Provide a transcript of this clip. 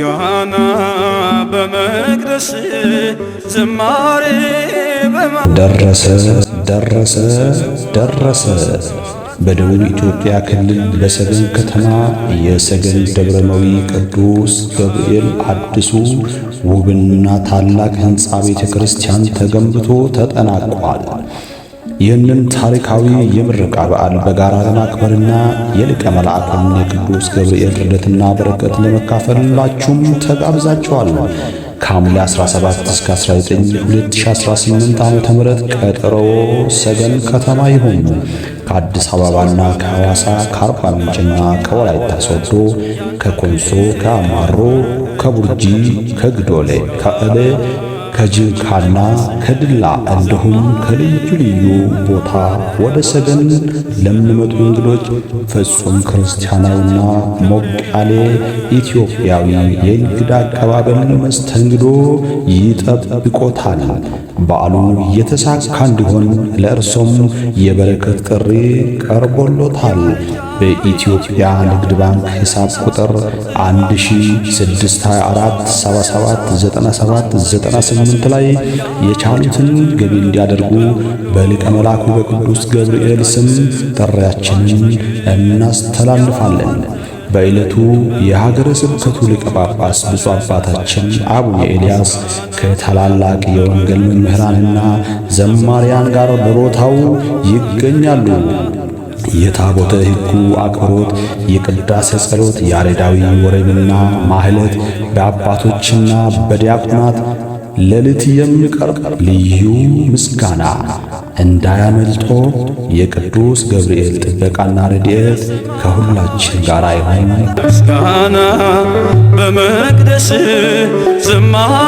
ዮሐና በመቅደስ ዝማሬ ደረሰ በደቡብ ኢትዮጵያ ክልል በሰገን ከተማ የሰገን ደብረመዊ ቅዱስ ገብርኤል አዲሱ ውብና ታላቅ ሕንፃ ቤተ ክርስቲያን ተገንብቶ ተጠናቋል። ይህንን ታሪካዊ የምረቃ በዓል በጋራ ለማክበርና የሊቀ መላእክቱን የቅዱስ ገብርኤል ረድኤትና በረከት ለመካፈል ሁላችሁም ተጋብዛችኋል። ከሐምሌ 17 እስከ 19 2018 ዓ.ም ቀጠሮ ሰገን ከተማ ይሁን። ከአዲስ አበባና ከሐዋሳ፣ ከአርባ ምንጭና ከወላይታ ሶዶ፣ ከኮንሶ፣ ከአማሮ፣ ከቡርጂ፣ ከግዶሌ፣ ከእሌ፣ ከጅንካና ከድላ እንዲሁም ከልዩ ልዩ ቦታ ወደ ሰገን ለሚመጡ እንግዶች ፍጹም ክርስቲያናዊና ሞቅ ያለ ኢትዮጵያዊ የእንግዳ አቀባበል መስተንግዶ ይጠብቆታል። በዓሉ የተሳካ እንዲሆን ለእርሶም የበረከት ጥሪ ቀርቦሎታል። በኢትዮጵያ ንግድ ባንክ ሂሳብ ቁጥር 1624779798 ላይ የቻሉትን ገቢ እንዲያደርጉ በሊቀ መላኩ በቅዱስ ገብርኤል ስም ጥሪያችንን እናስተላልፋለን። በዕለቱ የሀገረ ስብከቱ ሊቀ ጳጳስ ብፁዕ አባታችን አቡነ ኤልያስ ከታላላቅ የወንጌል መምህራንና ዘማሪያን ጋር በቦታው ይገኛሉ። የታቦተ ሕጉ አክብሮት፣ የቅዳሴ ጸሎት፣ ያሬዳዊ ወረብና ማህሌት በአባቶችና በዲያቆናት ሌሊት የሚቀርብ ልዩ ምስጋና እንዳያመልጦ። የቅዱስ ገብርኤል ጥበቃና ረድኤት ከሁላችን ጋር ይሁን። ምስጋና በመቅደስ ዝማሬ